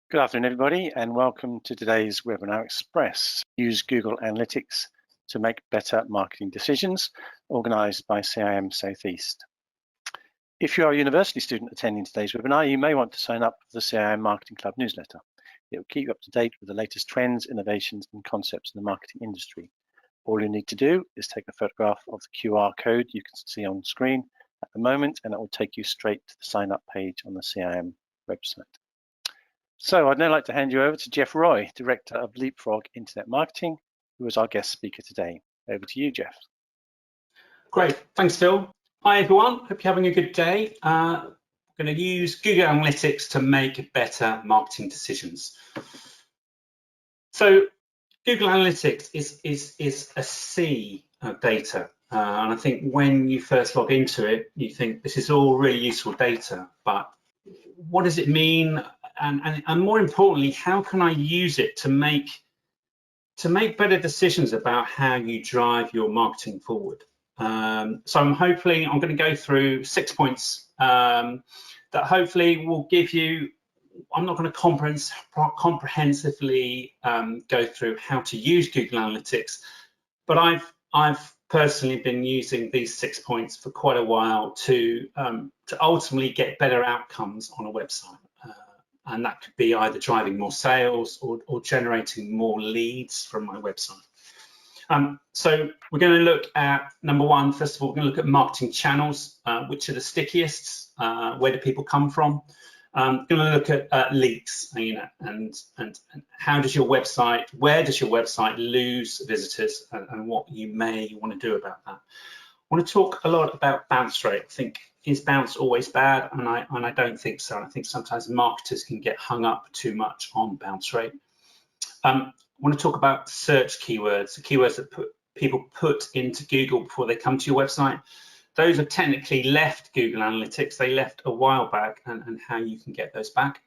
Good afternoon, everybody, and welcome to today's Webinar Express. Use Google Analytics to make better marketing decisions, organised by CIM Southeast. If you are a university student attending today's webinar, you may want to sign up for the CIM Marketing Club newsletter. It will keep you up to date with the latest trends, innovations, and concepts in the marketing industry. All you need to do is take a photograph of the QR code you can see on screen at the moment, and it will take you straight to the sign up page on the CIM website. So I'd now like to hand you over to Geoff Roy, Director of Leapfrog Internet Marketing, who is our guest speaker today. Over to you, Geoff. Great, thanks, Phil. Hi, everyone. Hope you're having a good day. I'm going to use Google Analytics to make better marketing decisions. So Google Analytics is a sea of data. And I think when you first log into it, you think this is all really useful data, but what does it mean? And more importantly, how can I use it to make better decisions about how you drive your marketing forward? So I'm going to go through 6 points that hopefully will give you. I'm not going to comprehensively go through how to use Google Analytics, but I've personally been using these 6 points for quite a while to ultimately get better outcomes on a website. And that could be either driving more sales or generating more leads from my website. So we're going to look at number one. First of all, we're going to look at marketing channels, which are the stickiest. Where do people come from? Going to look at leaks, and how does your website, where does your website lose visitors, and what you may want to do about that. I want to talk a lot about bounce rate. I think, is bounce always bad? And I don't think so. I think sometimes marketers can get hung up too much on bounce rate. I want to talk about search keywords, the keywords that people put into Google before they come to your website. Those have technically left Google Analytics. They left a while back, and how you can get those back.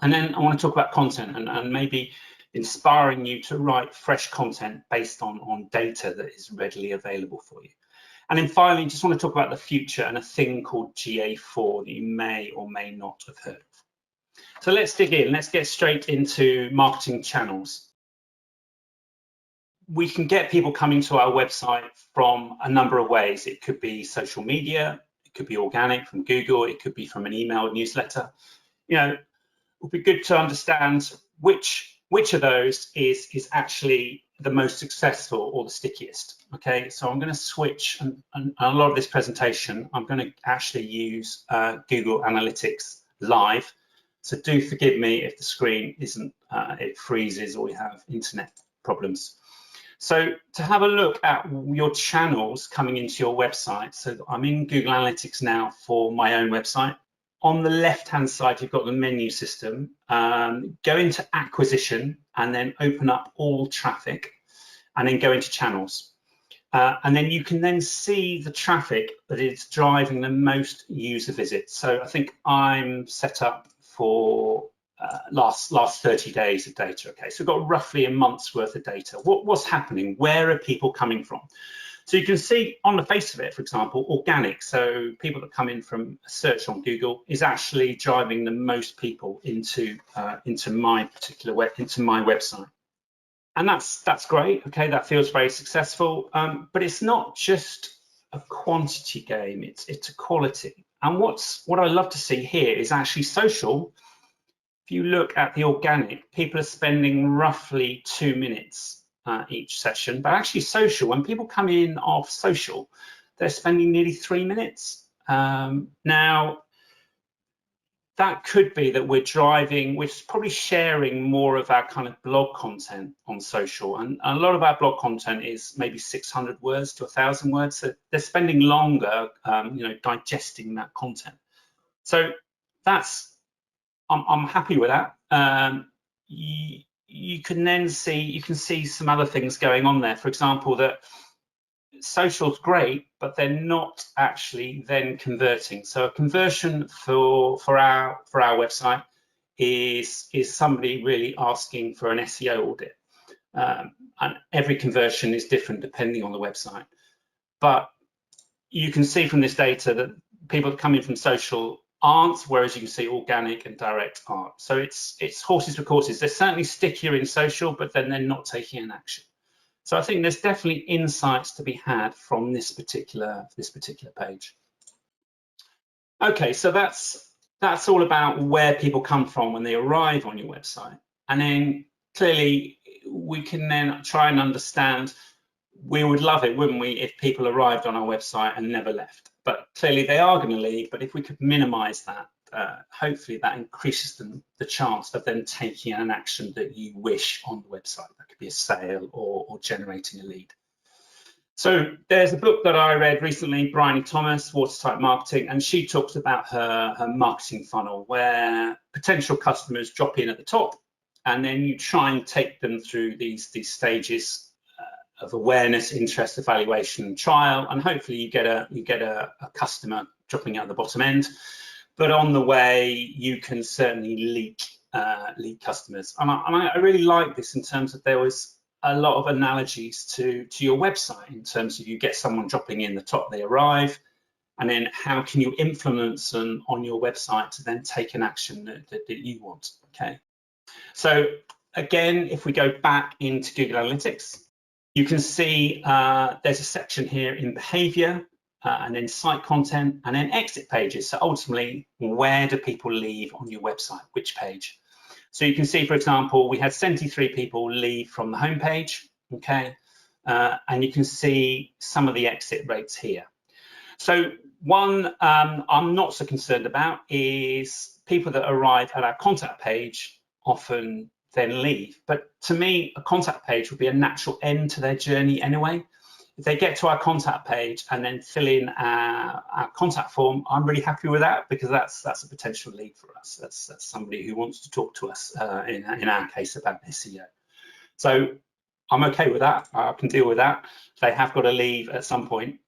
And then I want to talk about content and maybe inspiring you to write fresh content based on data that is readily available for you. And then finally, just want to talk about the future and a thing called GA4 that you may or may not have heard of. So let's dig in. Let's get straight into marketing channels. We can get people coming to our website from a number of ways. It could be social media, it could be organic from Google, it could be from an email newsletter. It would be good to understand which of those is actually the most successful or the stickiest. Okay, so I'm going to switch, and a lot of this presentation, I'm going to actually use Google Analytics live. So do forgive me if the screen isn't, it freezes or we have internet problems. So to have a look at your channels coming into your website, so I'm in Google Analytics now for my own website. On the left-hand side, you've got the menu system. Go into acquisition and then open up all traffic, and then go into channels. And then you can then see the traffic that is driving the most user visits. So I think I'm set up for last 30 days of data. Okay, so we've got roughly a month's worth of data. What's happening? Where are people coming from? So you can see on the face of it, for example, organic. So people that come in from a search on Google is actually driving the most people into my website. And that's great. Okay, that feels very successful. But it's not just a quantity game, it's a quality. And what I love to see here is actually social. If you look at the organic, people are spending roughly 2 minutes each session, but actually social, when people come in off social, they're spending nearly 3 minutes. Now, that could be that we're probably sharing more of our kind of blog content on social, and a lot of our blog content is maybe 600 words to 1,000 words, so they're spending longer, digesting that content. So I'm happy with that. You can see some other things going on there. For example, that social's great, but they're not actually then converting. So a conversion for our website is somebody really asking for an SEO audit, and every conversion is different depending on the website. But you can see from this data that people that come in from social aren't, whereas you can see organic and direct aren't. So it's horses for courses. They're certainly stickier in social, but then they're not taking an action. So I think there's definitely insights to be had from this particular page. Okay, so that's all about where people come from when they arrive on your website. And then clearly we can then try and understand, we would love it, wouldn't we, if people arrived on our website and never left. But clearly they are going to leave, but if we could minimize that, hopefully that increases the chance of them taking an action that you wish on the website. That could be a sale or generating a lead. So there's a book that I read recently, Bryony Thomas, Watertight Marketing, and she talks about her marketing funnel, where potential customers drop in at the top, and then you try and take them through these stages of awareness, interest, evaluation, and trial, and hopefully you get a customer dropping out the bottom end. But on the way, you can certainly leak customers. And I really like this in terms of there was a lot of analogies to your website, in terms of you get someone dropping in the top, they arrive, and then how can you influence them on your website to then take an action that you want. Okay, so again, if we go back into Google Analytics, you can see there's a section here in behavior, and then site content, and then exit pages. So ultimately, where do people leave on your website, which page? So you can see, for example, we had 73 people leave from the homepage, okay? And you can see some of the exit rates here. So one I'm not so concerned about is people that arrive at our contact page often then leave. But to me, a contact page would be a natural end to their journey anyway. If they get to our contact page and then fill in our contact form, I'm really happy with that, because that's a potential lead for us. That's somebody who wants to talk to us, in our case, about SEO. So I'm okay with that. I can deal with that. They have got to leave at some point.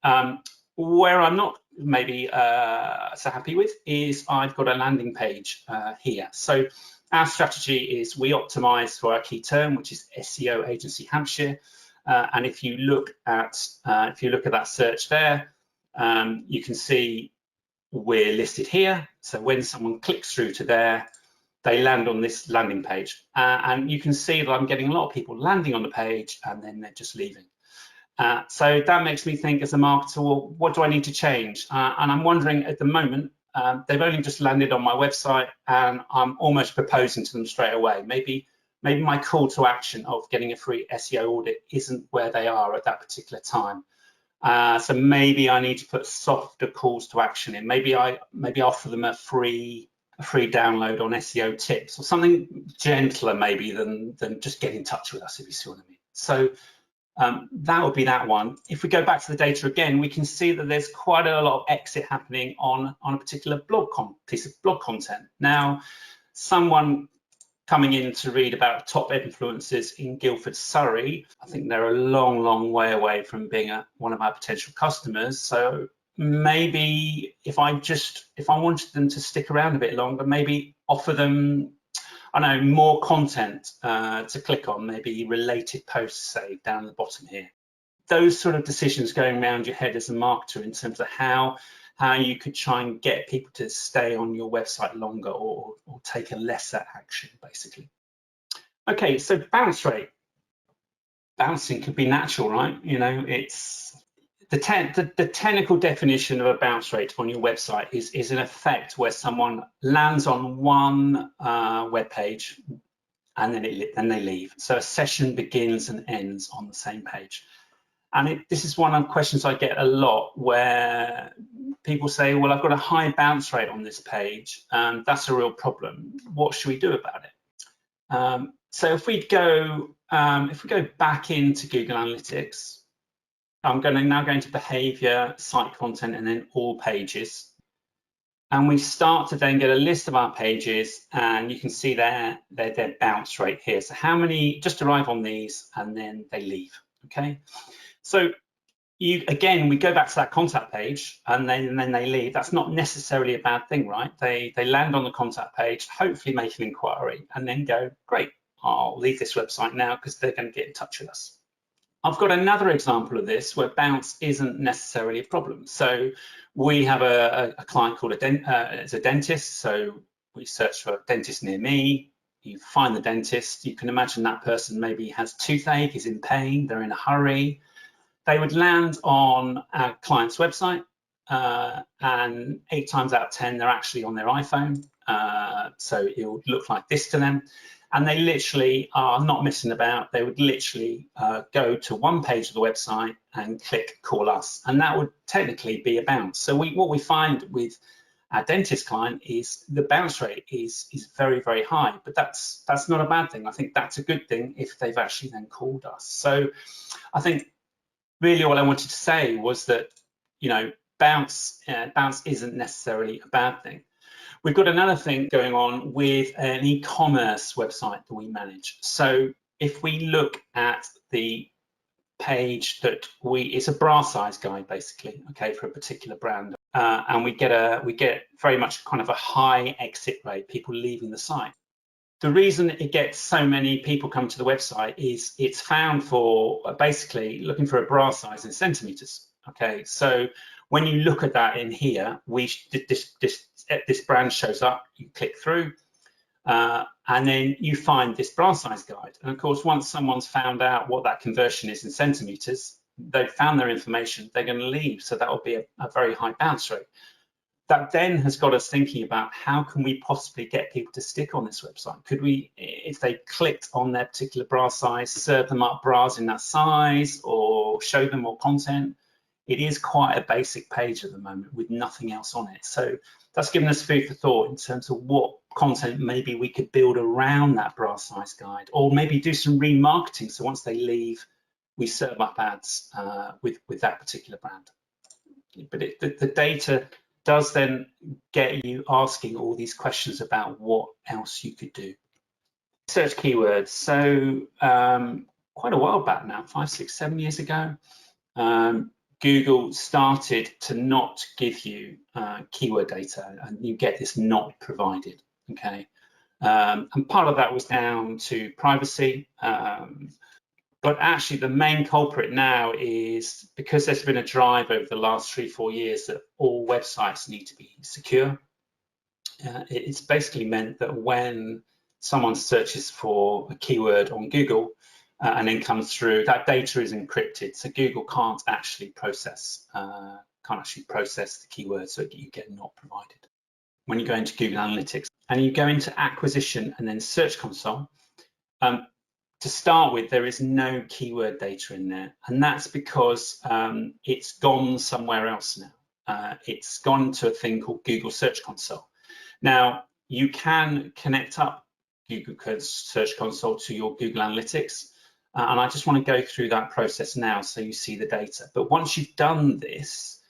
Where I'm not maybe so happy with is I've got a landing page here. So our strategy is we optimize for our key term, which is SEO Agency Hampshire. And if you look at that search there, you can see we're listed here. So when someone clicks through to there, they land on this landing page, and you can see that I'm getting a lot of people landing on the page and then they're just leaving. So that makes me think, as a marketer, well, what do I need to change? And I'm wondering at the moment, they've only just landed on my website, and I'm almost proposing to them straight away. Maybe my call to action of getting a free SEO audit isn't where they are at that particular time. So maybe I need to put softer calls to action in. Maybe offer them a free download on SEO tips, or something gentler maybe than just get in touch with us, if you see what I mean. So that would be that one. If we go back to the data again, we can see that there's quite a lot of exit happening on a particular piece of blog content. Now, someone coming in to read about top influencers in Guildford, Surrey, I think they're a long, long way away from being one of our potential customers. So maybe if I wanted them to stick around a bit longer, maybe offer them, I don't know, more content to click on, maybe related posts, say, down the bottom here. Those sort of decisions going around your head as a marketer in terms of how you could try and get people to stay on your website longer, or take a lesser action, basically. Okay, so bounce rate. Bouncing could be natural, right? You know, it's the technical definition of a bounce rate on your website is an effect where someone lands on one web page and then they leave. So a session begins and ends on the same page. And this is one of the questions I get a lot, where people say, well, I've got a high bounce rate on this page, and that's a real problem. What should we do about it? So if we go back into Google Analytics, I'm now going to behavior, site content, and then all pages. And we start to then get a list of our pages, and you can see their bounce rate here. So how many just arrive on these and then they leave, okay? So we go back to that contact page and then they leave. That's not necessarily a bad thing, right? They land on the contact page, hopefully make an inquiry, and then go, great, I'll leave this website now because they're going to get in touch with us. I've got another example of this where bounce isn't necessarily a problem. So we have a client called it's a dentist. So we search for a dentist near me. You find the dentist. You can imagine that person maybe has toothache, is in pain, they're in a hurry. They would land on our client's website, and 8 times out of 10, they're actually on their iPhone. So it would look like this to them. And they literally are not messing about. They would literally go to one page of the website and click call us. And that would technically be a bounce. So what we find with our dentist client is the bounce rate is very, very high. But that's not a bad thing. I think that's a good thing if they've actually then called us. So I think really all I wanted to say was that, you know, bounce isn't necessarily a bad thing. We've got another thing going on with an e-commerce website that we manage. So if we look at the page that it's a bra size guide basically, okay, for a particular brand, and we get very much kind of a high exit rate, people leaving the site. The reason it gets so many people come to the website is it's found for basically looking for a bra size in centimeters. Okay, so when you look at that in here, this brand shows up, you click through, and then you find this bra size guide. And of course, once someone's found out what that conversion is in centimeters, they've found their information, they're going to leave. So that will be a very high bounce rate. That then has got us thinking about how can we possibly get people to stick on this website? Could we, if they clicked on their particular bra size, serve them up bras in that size or show them more content? It is quite a basic page at the moment with nothing else on it. So that's given us food for thought in terms of what content maybe we could build around that bra size guide, or maybe do some remarketing. So once they leave, we serve up ads with that particular brand. But the data does then get you asking all these questions about what else you could do. Search keywords. So quite a while back now, 5, 6, 7 years ago, Google started to not give you keyword data, and you get this not provided, okay? And part of that was down to privacy, but actually the main culprit now is because there's been a drive over the last 3-4 years that all websites need to be secure. It's basically meant that when someone searches for a keyword on Google, and then comes through, that data is encrypted, so Google can't actually process the keyword, so you get not provided. When you go into Google Analytics and you go into acquisition and then Search Console, to start with, there is no keyword data in there, and that's because it's gone somewhere else now. It's gone to a thing called Google Search Console. Now, you can connect up Google Search Console to your Google Analytics, and I just want to go through that process now so you see the data. But once you've done this,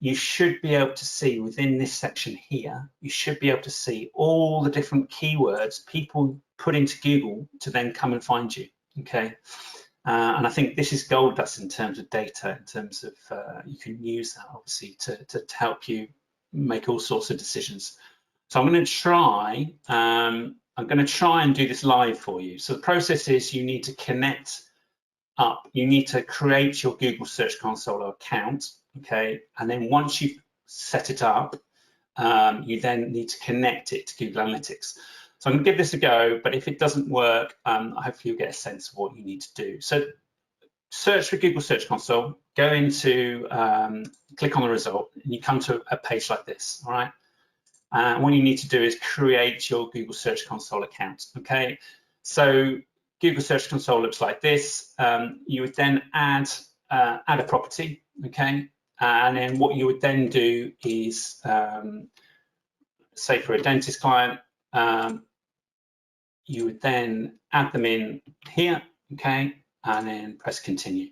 you should be able to see within this section here, you should be able to see all the different keywords people put into Google to then come and find you, okay? And I think this is gold dust in terms of data, in terms of you can use that obviously to help you make all sorts of decisions. So I'm going to try and do this live for you. So the process is you need to connect up. You need to create your Google Search Console account, okay? And then once you've set it up, you then need to connect it to Google Analytics. So I'm going to give this a go, but if it doesn't work, hopefully you'll get a sense of what you need to do. So search for Google Search Console, go into, click on the result, and you come to a page like this, all right? And what you need to do is create your Google Search Console account, okay? So Google Search Console looks like this. You would then add a property, okay? And then what you would then do is, say for a dentist client, you would then add them in here, okay? And then press continue.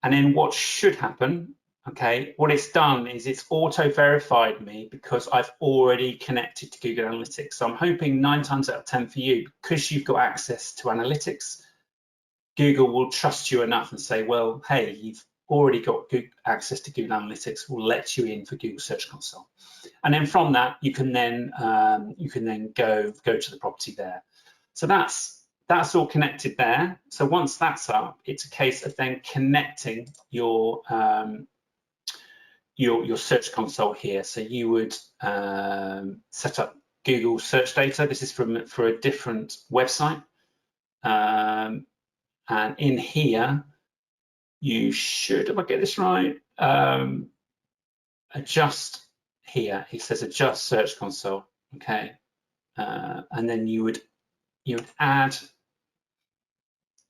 And then what should happen, okay, what it's done is it's auto-verified me because I've already connected to Google Analytics. So I'm hoping 9 times out of 10 for you, because you've got access to Analytics, Google will trust you enough and say, well, hey, you've already got access to Google Analytics, we'll let you in for Google Search Console. And then from that, you can then go to the property there. So that's that's all connected there. So once that's up, it's a case of then connecting your Search Console here. So you would set up Google search data. This is for a different website. And in here, you should, if I get this right, adjust here. It says adjust Search Console. Okay. And then you would add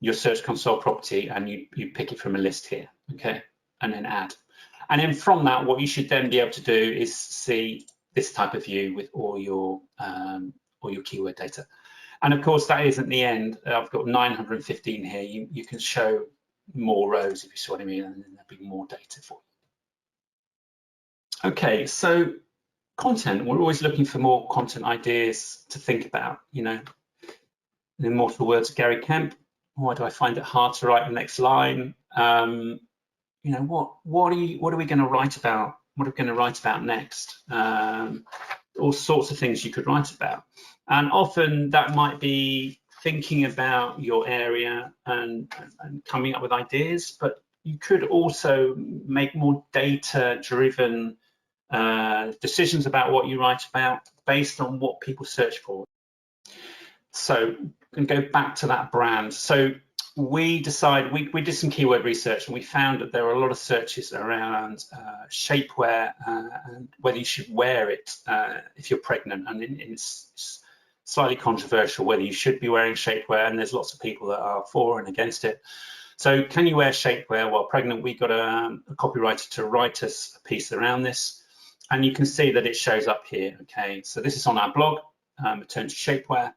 your Search Console property, and you pick it from a list here. Okay. And then add. And then from that, what you should then be able to do is see this type of view with all your keyword data. And of course, that isn't the end. I've got 915 here. You can show more rows, if you see what I mean, and then there'll be more data for you. Okay, so content. We're always looking for more content ideas to think about. You know, in immortal words of Gary Kemp, why do I find it hard to write the next line? You know, what are we going to write about? What are we going to write about next? All sorts of things you could write about, and often that might be thinking about your area and coming up with ideas, but you could also make more data-driven decisions about what you write about based on what people search for. So and go back to that brand. So we decided, we did some keyword research, and we found that there are a lot of searches around shapewear and whether you should wear it if you're pregnant. And it's slightly controversial whether you should be wearing shapewear, and there's lots of people that are for and against it. So can you wear shapewear while pregnant? We got a copywriter to write us a piece around this, and you can see that it shows up here. Okay, so this is on our blog, maternity shapewear.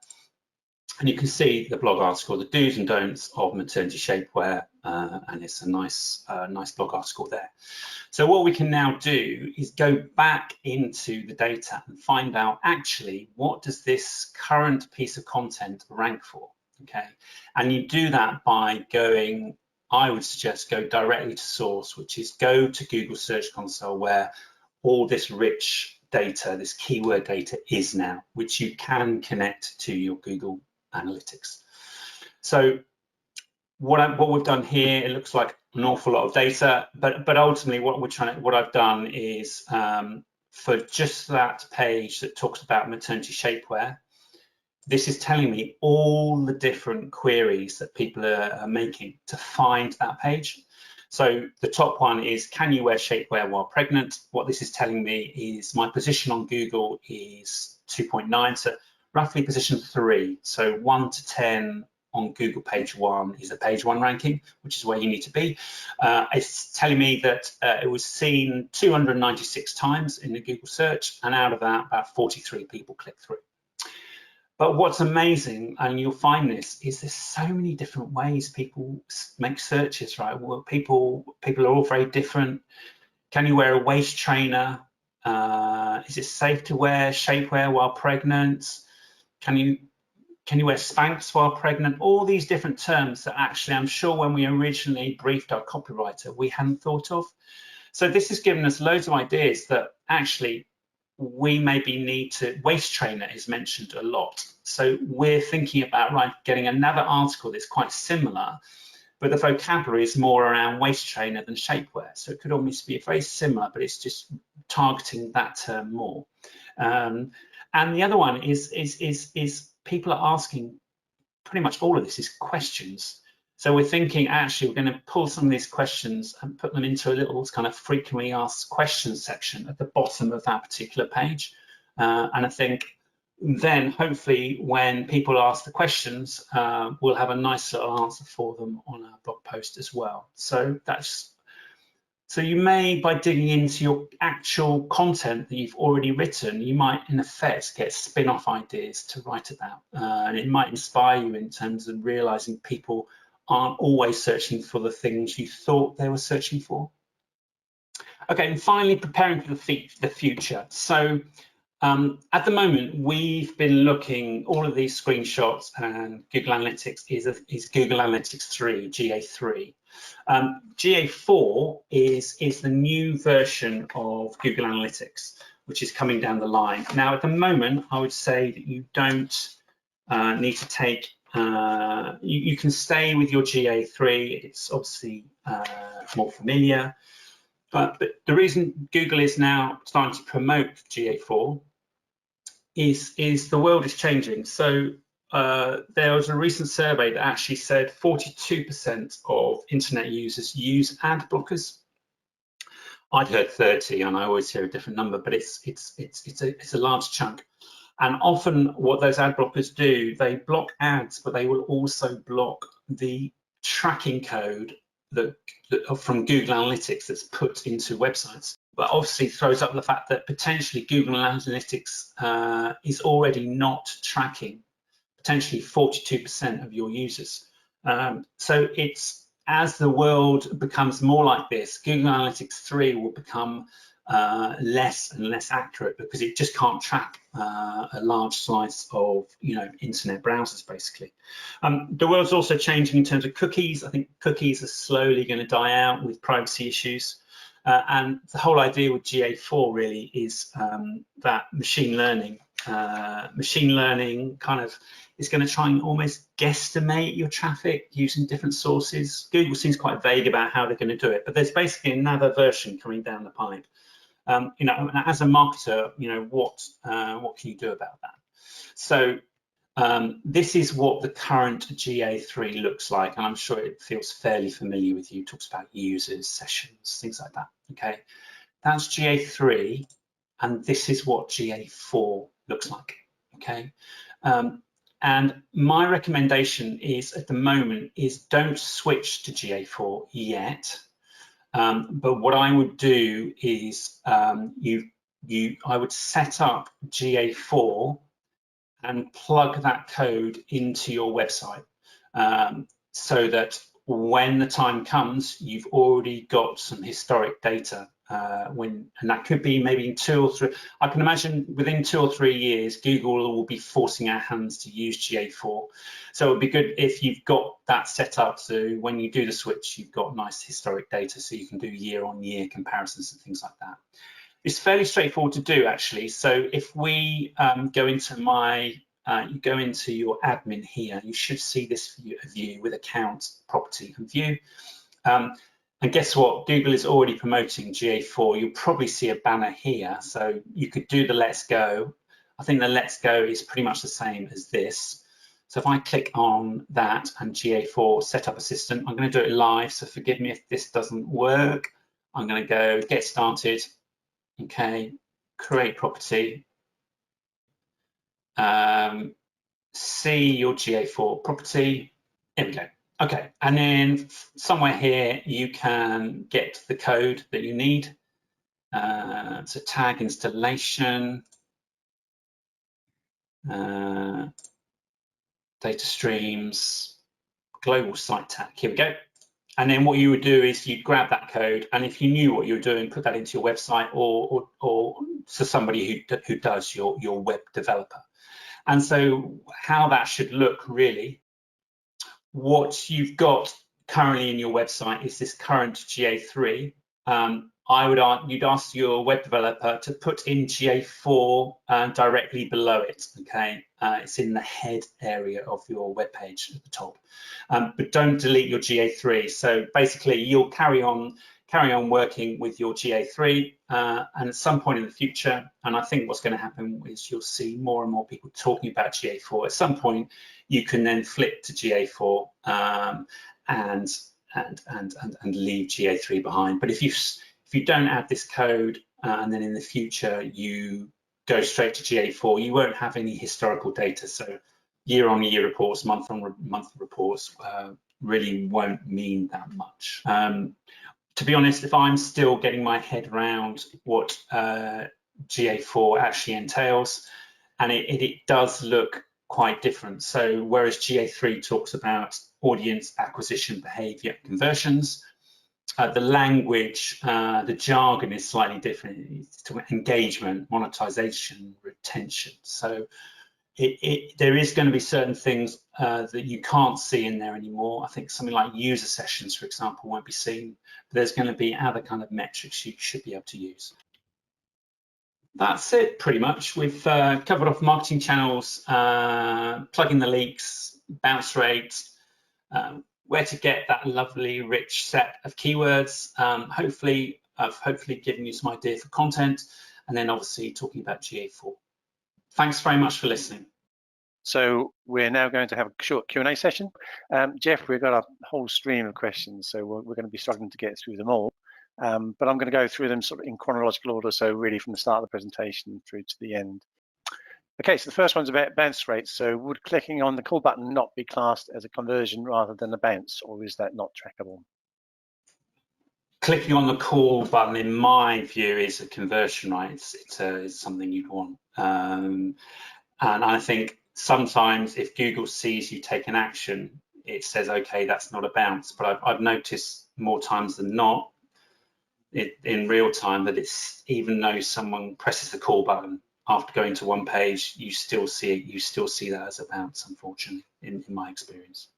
And you can see the blog article, the do's and don'ts of maternity shapewear, and it's a nice blog article there. So what we can now do is go back into the data and find out actually what does this current piece of content rank for, okay? And you do that by going, I would suggest go directly to source, which is go to Google Search Console where all this rich data, this keyword data is now, which you can connect to your Google Analytics. So what we've done here, it looks like an awful lot of data, but ultimately what I've done is for just that page that talks about maternity shapewear, this is telling me all the different queries that people are making to find that page. So the top one is, can you wear shapewear while pregnant? What this is telling me is my position on Google is 2.9, so roughly position 3. So 1 to 10 on Google page 1 is a page 1 ranking, which is where you need to be. It's telling me that it was seen 296 times in the Google search, and out of that, about 43 people click through. But what's amazing, and you'll find this, is there's so many different ways people make searches, right? Well, people are all very different. Can you wear a waist trainer? Is it safe to wear shapewear while pregnant? Can you wear Spanx while pregnant? All these different terms that actually I'm sure when we originally briefed our copywriter, we hadn't thought of. So this has given us loads of ideas that actually we maybe need to, waist trainer is mentioned a lot. So we're thinking about getting another article that's quite similar, but the vocabulary is more around waist trainer than shapewear. So it could almost be very similar, but it's just targeting that term more. And the other one is people are asking, pretty much all of this is questions. So we're thinking, actually, we're going to pull some of these questions and put them into a little kind of frequently asked questions section at the bottom of that particular page. And I think then hopefully when people ask the questions, we'll have a nice little answer for them on our blog post as well. So you may, by digging into your actual content that you've already written, you might in effect get spin-off ideas to write about. And it might inspire you in terms of realizing people aren't always searching for the things you thought they were searching for. Okay, and finally, preparing for the future. So at the moment, we've been looking, all of these screenshots, and Google Analytics is Google Analytics 3, GA3. GA4 is the new version of Google Analytics, which is coming down the line. Now, at the moment, I would say that you don't need to take You can stay with your GA3. It's obviously more familiar, but the reason Google is now starting to promote GA4 is the world is changing. So there was a recent survey that actually said 42% of internet users use ad blockers. I'd heard 30, and I always hear a different number, but it's a large chunk. And often what those ad blockers do, they block ads, but they will also block the tracking code that from Google Analytics that's put into websites. But obviously throws up the fact that potentially Google Analytics is already not tracking potentially 42% of your users. So it's, as the world becomes more like this, Google Analytics 3 will become less and less accurate because it just can't track a large slice of internet browsers basically. The world's also changing in terms of cookies. I think cookies are slowly going to die out with privacy issues, and the whole idea with GA4 really is that machine learning kind of is going to try and almost guesstimate your traffic using different sources. Google seems quite vague about how they're going to do it, but there's basically another version coming down the pipe. As a marketer, what can you do about that? So this is what the current GA3 looks like, and I'm sure it feels fairly familiar with you. It talks about users, sessions, things like that. Okay, that's GA3, and this is what GA4 looks like. Okay, and my recommendation is at the moment is don't switch to GA4 yet. But what I would do is I would set up GA4 and plug that code into your website so that when the time comes, you've already got some historic data. And that could be maybe in 2 or 3. I can imagine within 2 or 3 years, Google will be forcing our hands to use GA4. So it would be good if you've got that set up, so when you do the switch, you've got nice historic data, so you can do year-on-year comparisons and things like that. It's fairly straightforward to do actually. So if we go into you go into your admin here, you should see this view with account, property, and view. And guess what? Google is already promoting GA4. You'll probably see a banner here. So you could do the Let's Go. I think the Let's Go is pretty much the same as this. So if I click on that and GA4 Setup Assistant, I'm going to do it live. So forgive me if this doesn't work. I'm going to go Get Started. Okay, Create Property. See your GA4 property. Here we go. Okay, and then somewhere here you can get the code that you need. So tag installation, data streams, global site tag. Here we go. And then what you would do is you'd grab that code, and if you knew what you were doing, put that into your website or to somebody who does your web developer. And so how that should look really, what you've got currently in your website is this current GA3. You'd ask your web developer to put in GA4 directly below it. Okay, it's in the head area of your web page at the top, but don't delete your GA3. So basically, you'll carry on working with your GA3, and at some point in the future, and I think what's going to happen is you'll see more and more people talking about GA4. At some point, you can then flip to GA4 and leave GA3 behind. But if you don't add this code and then in the future you go straight to GA4, you won't have any historical data. So year-on-year reports, month-on-month reports really won't mean that much. To be honest, if I'm still getting my head around what GA4 actually entails, and it does look quite different. So whereas GA3 talks about audience acquisition, behavior, and conversions, the language, the jargon is slightly different. It's to engagement, monetization, retention. So there is going to be certain things that you can't see in there anymore. I think something like user sessions, for example, won't be seen. But there's going to be other kind of metrics you should be able to use. That's it pretty much. We've covered off marketing channels, plugging the leaks, bounce rates, where to get that lovely rich set of keywords. Hopefully I've given you some idea for content, and then obviously talking about GA4. Thanks very much for listening. So we're now going to have a short Q&A session. Geoff, we've got a whole stream of questions, so we're going to be struggling to get through them all. But I'm going to go through them sort of in chronological order, so really from the start of the presentation through to the end. Okay, so the first one's about bounce rates. So would clicking on the call button not be classed as a conversion rather than a bounce, or is that not trackable? Clicking on the call button, in my view, is a conversion, right? It's something you'd want. And I think sometimes if Google sees you take an action, it says, okay, that's not a bounce. But I've noticed more times than not in real time that it's, even though someone presses the call button after going to one page, you still see that as a bounce, unfortunately, in my experience.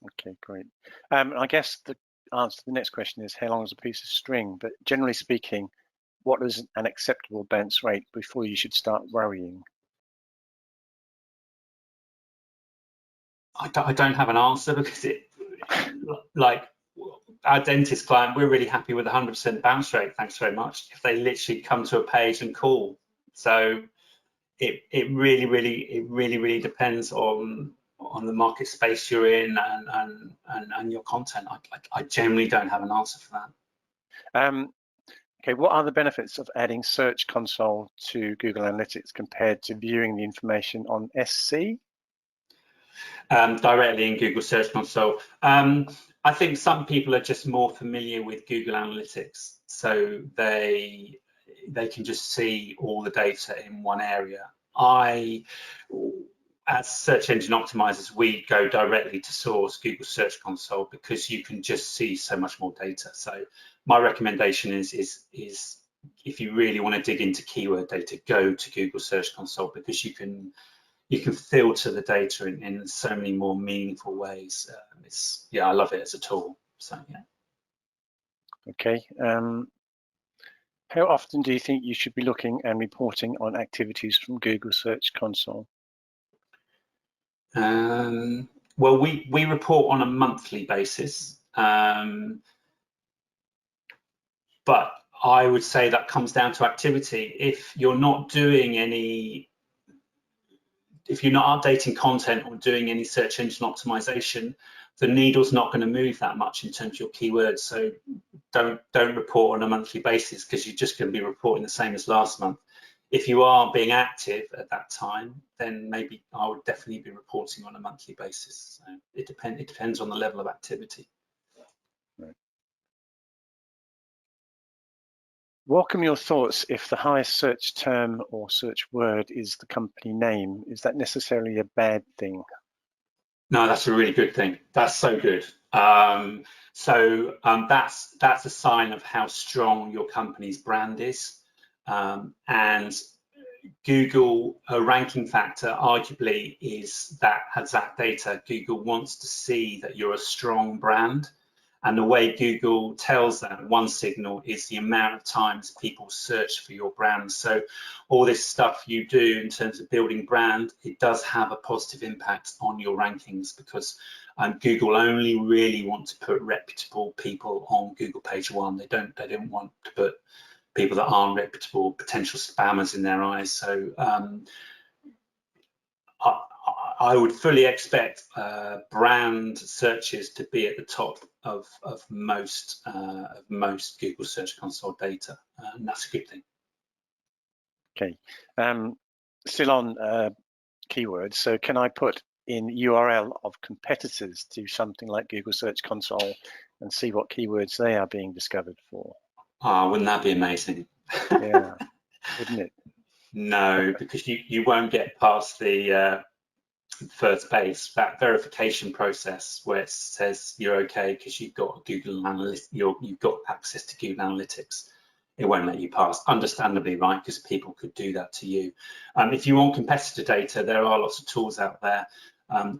Okay, great. I guess the answer to the next question is how long is a piece of string? But generally speaking, what is an acceptable bounce rate before you should start worrying? I don't have an answer, because like our dentist client, we're really happy with 100% bounce rate. Thanks very much. If they literally come to a page and call, so it really depends on the market space you're in and your content. I generally don't have an answer for that. Okay, what are the benefits of adding Search Console to Google Analytics compared to viewing the information on SC? Directly in Google Search Console. I think some people are just more familiar with Google Analytics, so they can just see all the data in one area. As search engine optimizers, we go directly to source, Google Search Console, because you can just see so much more data. So my recommendation is if you really want to dig into keyword data, go to Google Search Console, because you can filter the data in so many more meaningful ways. I love it as a tool. So yeah. Okay. How often do you think you should be looking and reporting on activities from Google Search Console? Well, we report on a monthly basis, but I would say that comes down to activity. If you're not updating content or doing any search engine optimization, the needle's not going to move that much in terms of your keywords. So don't report on a monthly basis, because you're just going to be reporting the same as last month. If you are being active at that time, then maybe I would definitely be reporting on a monthly basis. So it depends on the level of activity. Right. Welcome your thoughts. If the highest search term or search word is the company name, is that necessarily a bad thing? No, that's a really good thing. That's so good. That's a sign of how strong your company's brand is. And Google, a ranking factor, arguably, has that data. Google wants to see that you're a strong brand. And the way Google tells that, one signal, is the amount of times people search for your brand. So all this stuff you do in terms of building brand, it does have a positive impact on your rankings, because Google only really want to put reputable people on Google page one. They don't want to put people that aren't reputable, potential spammers in their eyes. So I would fully expect brand searches to be at the top of most Google Search Console data, and that's a good thing. Okay, still on keywords. So can I put in URL of competitors to something like Google Search Console and see what keywords they are being discovered for? Wouldn't that be amazing? Yeah, wouldn't it? No, because you won't get past the first base, that verification process where it says you're okay because you've got Google Analytics, you've got access to Google Analytics. It won't let you pass, understandably, right? Because people could do that to you. If you want competitor data, there are lots of tools out there.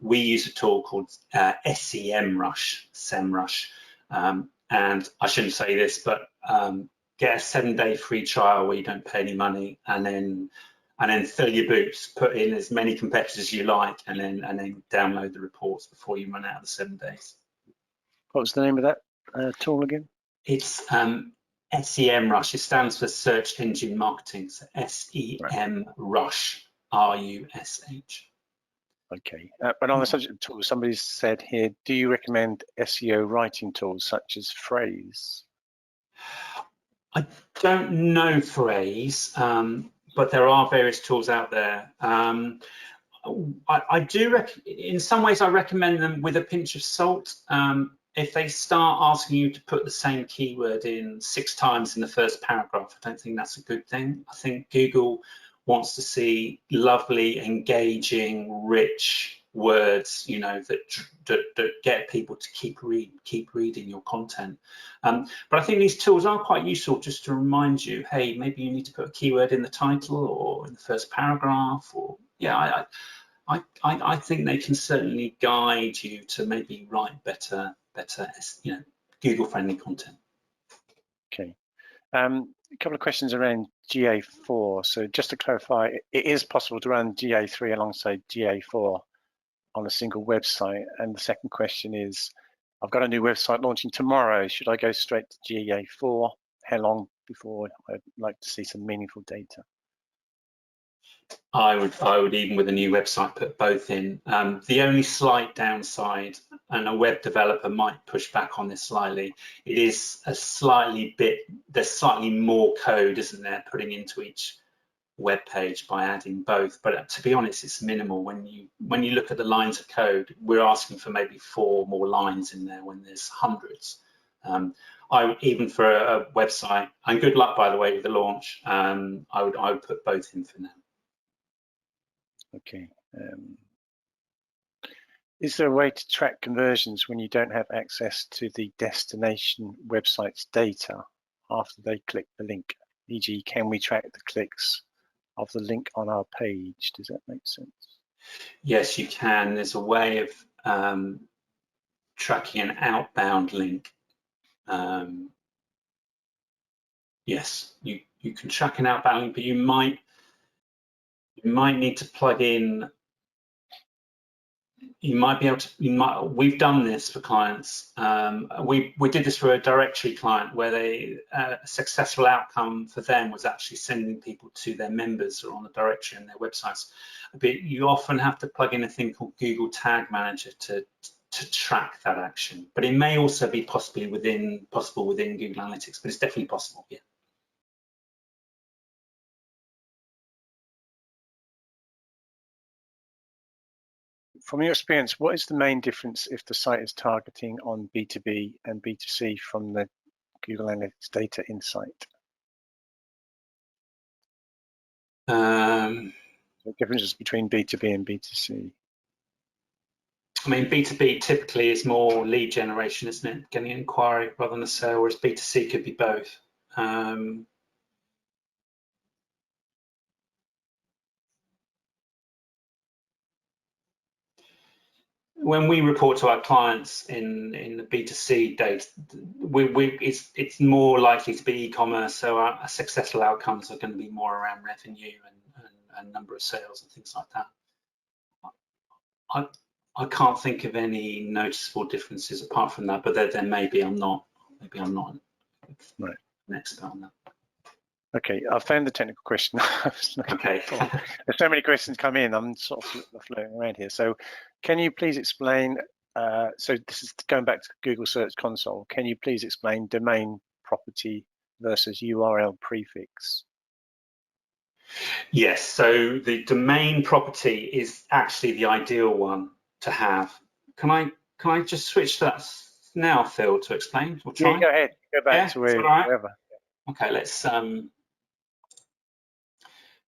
We use a tool called SEMrush, and I shouldn't say this, but get a 7-day free trial where you don't pay any money, and then and then fill your boots, put in as many competitors as you like, and then download the reports before you run out of the 7 days. What was the name of that tool again? It's SEMrush. It stands for Search Engine Marketing. So SEMrush, RUSH. Okay, but on the subject of tools, somebody said here, do you recommend SEO writing tools such as Phrase? I don't know Phrase, but there are various tools out there. I do, in some ways, I recommend them with a pinch of salt. If they start asking you to put the same keyword in 6 times in the first paragraph, I don't think that's a good thing. I think Google wants to see lovely, engaging, rich words, you know, that get people to keep reading your content. But I think these tools are quite useful just to remind you, hey, maybe you need to put a keyword in the title or in the first paragraph, or yeah, I think they can certainly guide you to maybe write better, you know, Google-friendly content. Okay. A couple of questions around GA4. So just to clarify, it is possible to run GA3 alongside GA4 on a single website. And the second question is, I've got a new website launching tomorrow. Should I go straight to GA4? How long before I'd like to see some meaningful data? I would even with a new website put both in. The only slight downside, and a web developer might push back on this slightly, it is a there's slightly more code, isn't there, putting into each web page by adding both. But to be honest, it's minimal. When you look at the lines of code, we're asking for maybe 4 more lines in there when there's hundreds. Even for a website, and good luck by the way with the launch, I would put both in for now. Okay. Is there a way to track conversions when you don't have access to the destination website's data after they click the link? E.g., can we track the clicks of the link on our page? Does that make sense? Yes, you can. There's a way of tracking an outbound link. Yes, you can track an outbound link, but you might need to plug in. You might be able to. We've done this for clients. We did this for a directory client where a successful outcome for them was actually sending people to their members or on the directory and their websites. But you often have to plug in a thing called Google Tag Manager to track that action. But it may also be possible within Google Analytics, but it's definitely possible. Yeah. From your experience, what is the main difference if the site is targeting on B2B and B2C from the Google Analytics data insight? The differences between B2B and B2C. I mean, B2B typically is more lead generation, isn't it? Getting an inquiry rather than a sale, whereas B2C could be both. When we report to our clients in the B2C data, it's more likely to be e-commerce, so our successful outcomes are going to be more around revenue and number of sales and things like that. I can't think of any noticeable differences apart from that, but there may be. I'm not right. An expert on that. Okay, I found the technical question. Okay. There's so many questions come in, I'm sort of floating around here. So can you please explain, so this is going back to Google Search Console, can you please explain domain property versus URL prefix? Yes, so the domain property is actually the ideal one to have. Can I just switch to that now, Phil, to explain? We'll try. Yeah, go ahead, go back to wherever. Okay, let's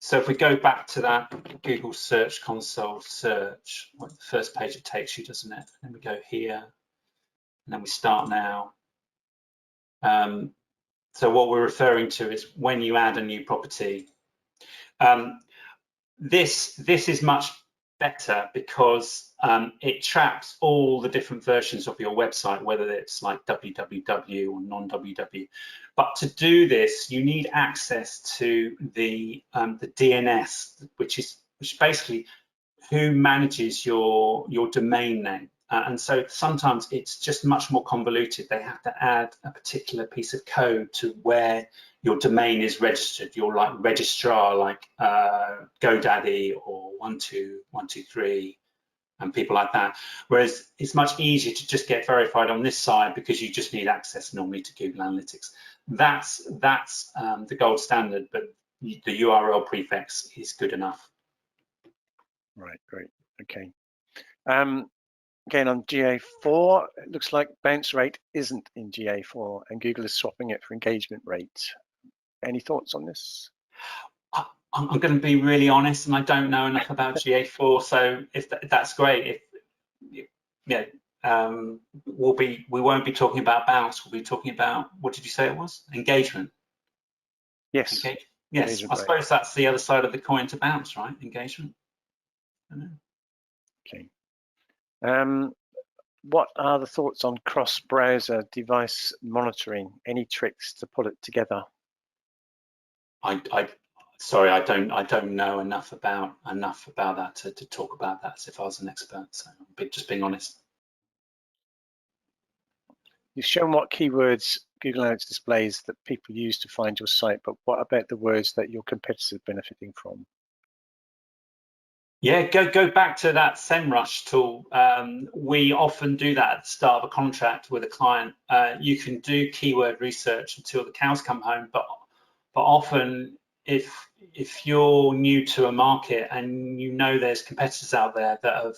so if we go back to that Google Search Console search, well, the first page it takes you, doesn't it? And then we go here, and then we start now. So what we're referring to is when you add a new property. This is much better because it tracks all the different versions of your website, whether it's like www or non-www. But to do this, you need access to the DNS, which is basically who manages your domain name. And so sometimes it's just much more convoluted. They have to add a particular piece of code to where your domain is registered. Your like registrar, like GoDaddy or 123 and people like that. Whereas it's much easier to just get verified on this side because you just need access normally to Google Analytics. That's the gold standard, but the URL prefix is good enough. Right, great, okay. Again, on GA4, it looks like bounce rate isn't in GA4 and Google is swapping it for engagement rate. Any thoughts on this? I'm going to be really honest, and I don't know enough about GA4, so if that's great. We won't be talking about bounce. We'll be talking about, what did you say it was? Engagement. Yes. Yes. Engagement I suppose that's the other side of the coin to bounce, right? Engagement. Okay. What are the thoughts on cross-browser device monitoring? Any tricks to pull it together? Sorry, I don't know enough about that to talk about that as if I was an expert. So I'm just being honest. You've shown what keywords Google Analytics displays that people use to find your site, but what about the words that your competitors are benefiting from? Yeah, go back to that SEMrush tool. We often do that at the start of a contract with a client. You can do keyword research until the cows come home, but often if you're new to a market and you know there's competitors out there that have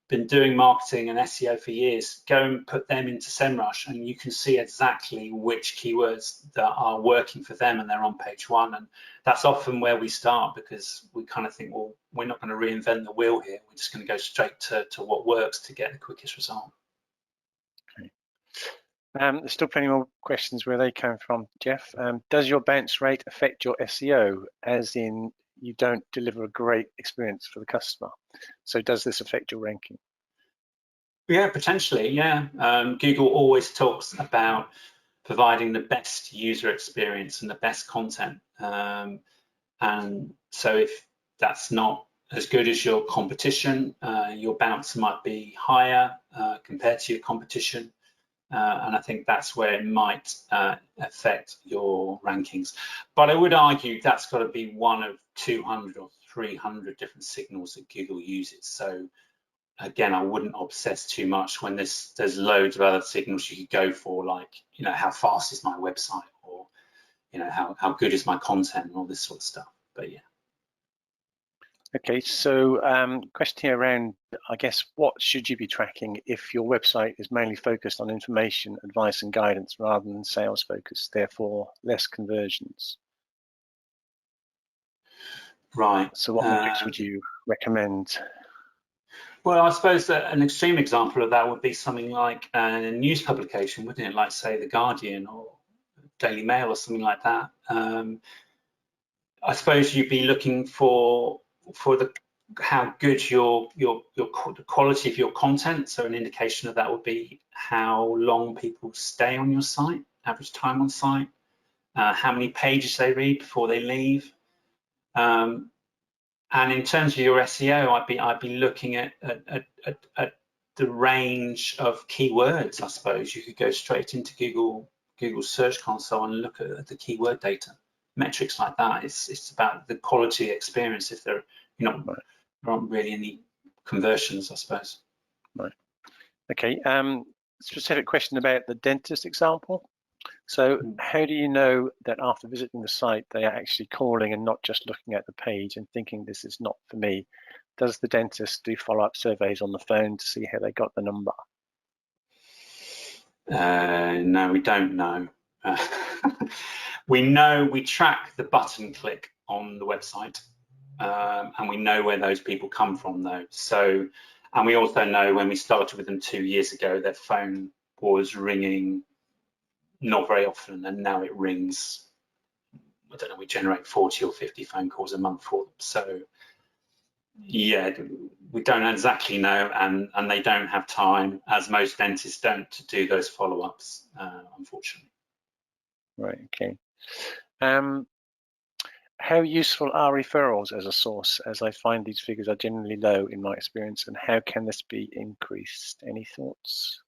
been doing marketing and SEO for years, go and put them into SEMrush and you can see exactly which keywords that are working for them and they're on page one. And that's often where we start because we kind of think, well, we're not going to reinvent the wheel here. We're just going to go straight to what works to get the quickest result. Okay. There's still plenty more questions where they come from, Geoff. Does your bounce rate affect your SEO, as in you don't deliver a great experience for the customer? So does this affect your ranking? Yeah, potentially, yeah. Google always talks about providing the best user experience and the best content. And so if that's not as good as your competition, your bounce might be higher compared to your competition. And I think that's where it might affect your rankings. But I would argue that's got to be one of 200 or 300 different signals that Google uses. So again, I wouldn't obsess too much when there's loads of other signals you could go for, like, you know, how fast is my website, or, you know, how good is my content and all this sort of stuff. But yeah. Okay, so question here around, I guess, what should you be tracking if your website is mainly focused on information, advice and guidance rather than sales focused, therefore less conversions? Right. So what metrics would you recommend? Well, I suppose that an extreme example of that would be something like a news publication, wouldn't it? Like, say, The Guardian or Daily Mail or something like that. I suppose you'd be looking for how good the quality of your content. So an indication of that would be how long people stay on your site, average time on site, how many pages they read before they leave. And in terms of your SEO, I'd be looking at the range of keywords. I suppose you could go straight into Google Search Console and look at the keyword data, metrics like that. It's about the quality experience. If there aren't really any conversions, I suppose. Right. Okay. Specific question about the dentist example. So how do you know that after visiting the site, they are actually calling and not just looking at the page and thinking this is not for me? Does the dentist do follow-up surveys on the phone to see how they got the number? No, we don't know. We track the button click on the website, and we know where those people come from, though. So, and we also know when we started with them 2 years ago, their phone was ringing not very often, and now it rings. I don't know, we generate 40 or 50 phone calls a month for them. So Yeah, we don't exactly know, and they don't have time, as most dentists don't, to do those follow-ups, unfortunately. Right, okay. How useful are referrals as a source, as I find these figures are generally low in my experience, and how can this be increased? Any thoughts?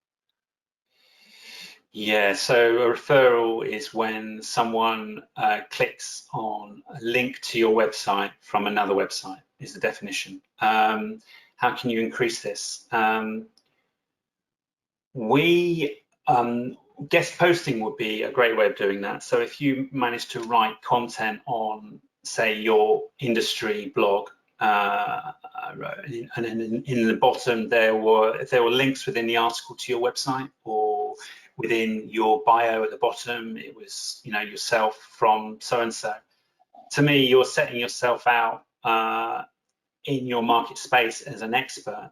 Yeah, so a referral is when someone clicks on a link to your website from another website, is the definition. How can you increase this? Guest posting would be a great way of doing that. So if you manage to write content on, say, your industry blog, and then in the bottom if there were links within the article to your website, or within your bio at the bottom, it was, you know, yourself from so and so. To me, you're setting yourself out in your market space as an expert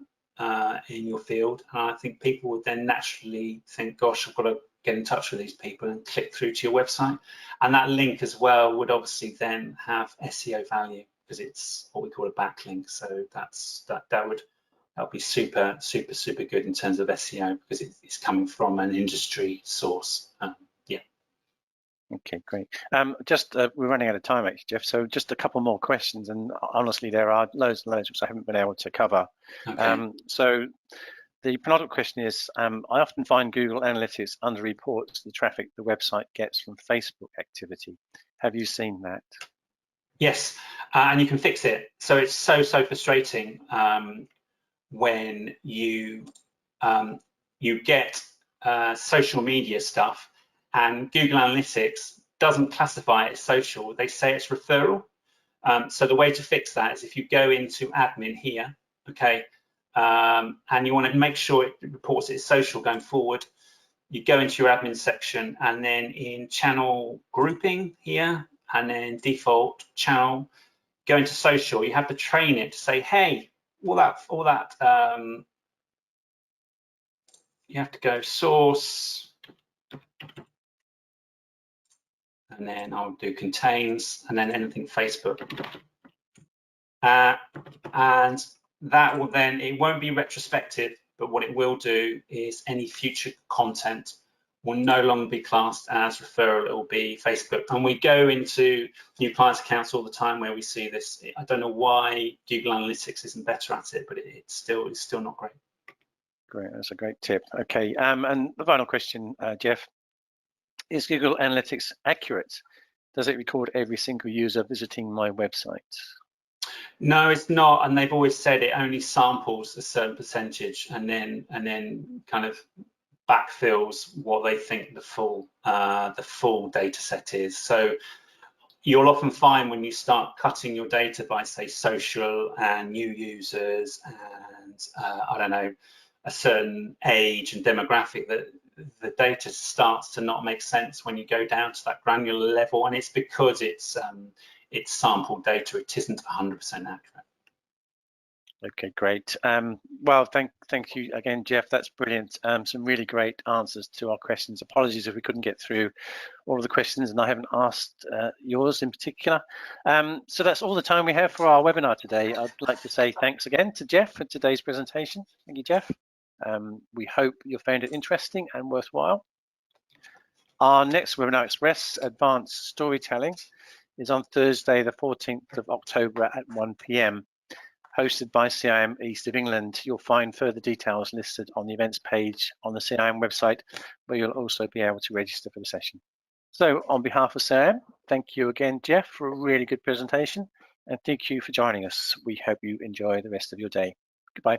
in your field, and I think people would then naturally think, gosh, I've got to get in touch with these people and click through to your website. And that link as well would obviously then have SEO value, because it's what we call a backlink. So that would be super good in terms of SEO, because it's coming from an industry source. Yeah. Okay, great. We're running out of time, actually, Geoff. So just a couple more questions, and honestly, there are loads and loads which I haven't been able to cover. Okay. So the penultimate question is, I often find Google Analytics underreports the traffic the website gets from Facebook activity. Have you seen that? Yes, and you can fix it. So it's so frustrating when you get social media stuff and Google Analytics doesn't classify it as social. They say it's referral. So the way to fix that is if you go into admin here, okay, and you want to make sure it reports it as social going forward, you go into your admin section, and then in channel grouping here, and then default channel, go into social. You have to train it to say, hey, all that you have to go source, and then I'll do contains, and then anything Facebook. And that will then, it won't be retrospective, but what it will do is any future content will no longer be classed as referral, it will be Facebook. And we go into new clients accounts all the time where we see this. I don't know why Google Analytics isn't better at it, but it's still not great. Great, that's a great tip. Okay, and the final question, Geoff, is Google Analytics accurate? Does it record every single user visiting my website? No, it's not, and they've always said it only samples a certain percentage, and then kind of backfills what they think the full data set is. So you'll often find when you start cutting your data by, say, social and new users and I don't know, a certain age and demographic, that the data starts to not make sense when you go down to that granular level, and it's because it's sampled data. It isn't 100% accurate. Okay, great. Well, thank you again, Geoff. That's brilliant. Some really great answers to our questions. Apologies if we couldn't get through all of the questions, and I haven't asked yours in particular. So that's all the time we have for our webinar today. I'd like to say thanks again to Geoff for today's presentation. Thank you, Geoff. We hope you found it interesting and worthwhile. Our next Webinar Express Advanced Storytelling is on Thursday, the 14th of October at 1 p.m. hosted by CIM East of England. You'll find further details listed on the events page on the CIM website, where you'll also be able to register for the session. So on behalf of CIM, thank you again, Geoff, for a really good presentation, and thank you for joining us. We hope you enjoy the rest of your day. Goodbye.